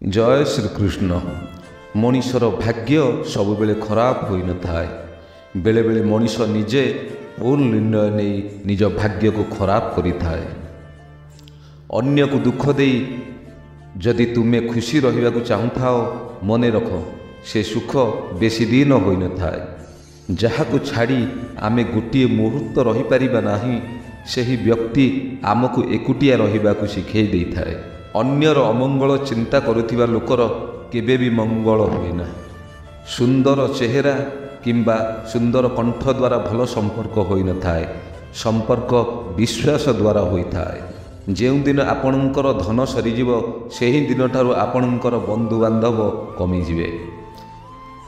जय श्रीकृष्ण। मनीषर भाग्य सब बेले खराब होई न थाए। बेले बेले मनीष निजे भूल निर्णय नहीं निज भाग्य को खराब करी थाए। अन्य को दुख दे जदि तुम्हें खुशी रहिबा को चाहूथाओ मने रख से सुख बेसी दिन होई न थाए। जहा को छाड़ी आमे गोटे मुहूर्त रही परिबा नाही सेही व्यक्ति आमको एकुटिया रहिबा को शिखै देई थाए। अन्यर अमंगल चिंता करुथिबा लोकर केबे भी मंगल हुए ना। सुंदर चेहरा किंबा सुंदर कंठ द्वारा भल संपर्क होई न थाए। संपर्क विश्वास द्वारा होई थाए। जेउ दिन आपणकर धन सरीजिव सेही दिन ठारू आपणकर बंधु बांधव कमी जिवे।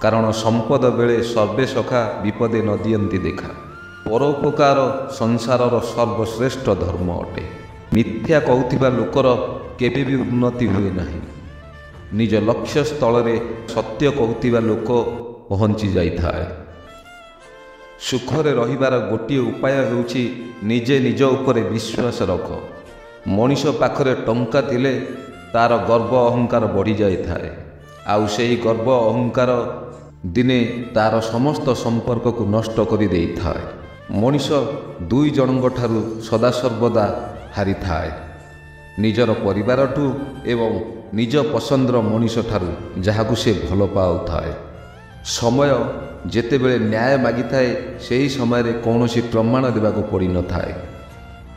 कारण संपद बेले सर्वे सखा विपदे न दियंती देखा। परोपकार संसारर सर्वश्रेष्ठ धर्म अटे। मिथ्या कहूथिबा लोकर केबे भी उन्नति हुए नाही। निज लक्ष्य स्थल रे सत्य कहूथिबा लोक पहुँची जाइथाए। सुखरे रहिबार गोटिए उपाय हेउछि निजे निज उपरे विश्वास रख। मनीष पाखरे टंका थिले तार गर्व अहंकार बढ़ी जाइथाए। आउ सेही गर्व अहंकार दिने तार समस्त संपर्क को नष्ट करि देइथाए। मनीष दुई जनक ठारू सदा सर्वदा हारी थाए। निजर परिवारठू एवं निज पसंदर मनीष ठारू जहाकू से भल पाउथाए। समय जेतेबेले न्याय मागिथाए सेही समय रे कौनसी प्रमाण देबाकू पड़ी न थाए।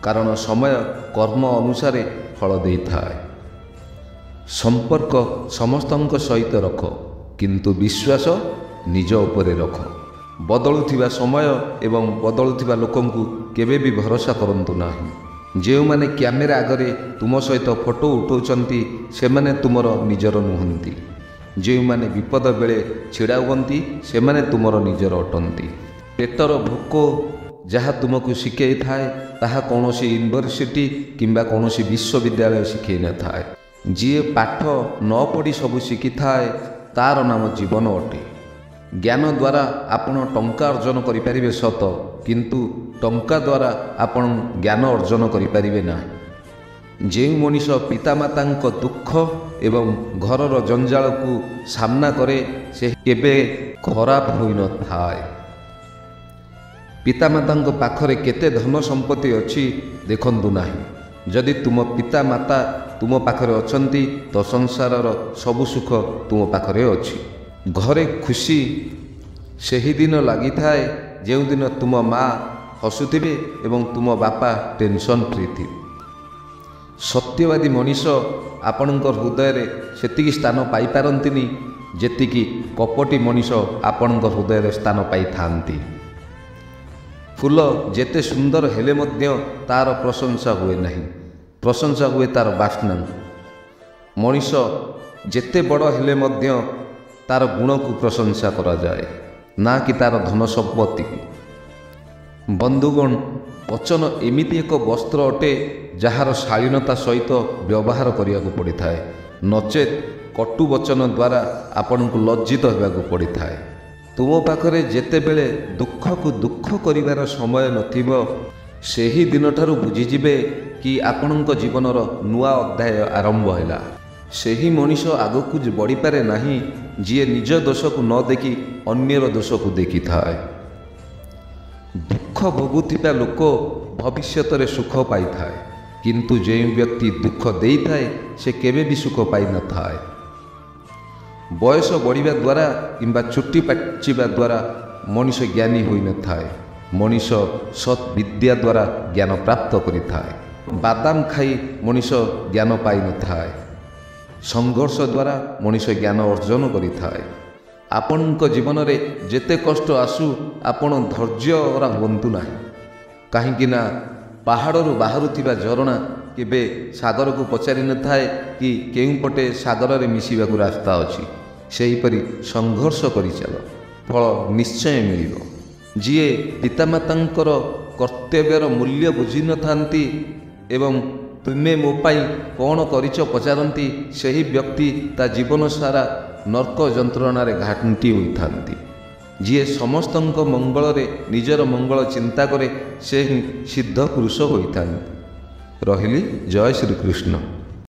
कारण समय कर्म अनुसारे फल देइथाए। संपर्क समस्तंक सहित रख किंतु विश्वास निज उपरे रख। बदलुथिबा समय एवं बदलुथिबा लोकंकु केबे भी भरोसा करंतु नाही। जो माने कैमेरा आगरे तुम सहित फोटो उठाउछंती सेमाने तुमर निजर नुहंती। जो माने विपद बेले छिड़ा हुअंती सेमाने तुमर निजर अटंती। पेटर भोक जहाँ तुमको शिखै थाए ताहा कौनसी यूनिवर्सिटी किंबा कौनसी विश्वविद्यालय शिखै न थाए। जी पाठ न पढ़ी सब शिखि थाए तार नाम जीवन अटे। ज्ञान द्वारा आपण टंका अर्जन करिपारिबे सत किंतु टंका द्वारा आपण ज्ञान अर्जन करिपारिबे ना। जे मनीष पितामातांक दुख एवं घरर जंजाल को सामना करे से केबे खराब होई न थाए। पितामातांक पाखरे केते धन संपत्ति अछि देखंतु नाही। जदि तुम पितामाता तुम पाखरे अछंती तो संसारर सब सुख तुम पाखरे अछि। घरे खुशी सेही दिन लगी थाए जेउ दिन तुम माँ हसुथिबे एवं तुम बापा टेंशन फ्री थी। सत्यवादी मनीष आपणकर हृदय रे सेतिकी स्थान पाई पारंतिनी जेतिकी कपटी मनीष आपणकर हृदय रे स्थान पाई थांती। फूल जेते सुंदर हेले मध्य तार प्रशंसा हुए नहीं। प्रशंसा हुए तार बास्ना। मनीष जेते बड़ हेले मध्य तार गुण को प्रशंसा करा जाए ना कि तार धन संपत्ति। बंधुगण वचन एमिति एक वस्त्र अटे जार शालीनता सहित व्यवहार करिया को पड़ी थाए। नचेत कटु वचन द्वारा आपन को लज्जित होगा पड़ी थाए। तुम पाखरे जेते बेले दुख को दुख करिवार समय नथिबो सेही दिन ठारू बुझीजिबे कि आपणक जीवनर नुआ अध्याय आरंभ हैला। सेही मनीष आगकू बढ़ी पारे नाही जी निज दोष को न देखी अन्यर दोष को देखी थाए। दुख भोगुथिबा लोक भविष्यत रे सुख पाई थाए किंतु जे व्यक्ति दुख देई थाए से केबे भी सुख पाई न थाए। बयस बढ़िबा द्वारा किंबा चुट्टी पाचिबा द्वारा मनीष ज्ञानी होई न थाए। मनीष सत् विद्या द्वारा ज्ञान प्राप्त करि थाए। बादाम खाई मनीष ज्ञान पाई न थाए। संघर्ष द्वारा मनीष ज्ञान अर्जन करि थाए। आपणक जीवन रे जेते कष्ट आसु आपण धैर्य हुअंतु नाही। काहेकि ना पहाड़रू बाहरुथिबा झरणा केबे सागर को पचारि न थाए कि केउ पटे सागर रे मिसिबाकू रास्ता अछि। सेहीपरि संघर्ष करि चल फल निश्चय मिलिबो। जिए पितामातांकर कर्तव्यर मूल्य बुझी न थांती एवं तुमे मो पाई कौन करिच पचारती सेही व्यक्ति ता जीवन सारा नर्क जंत्रणार घाटी होती। जी समस्तंक मंगल रे निजर मंगल चिंता करे से सिद्ध पुरुष होता। रहिली। जय श्रीकृष्ण।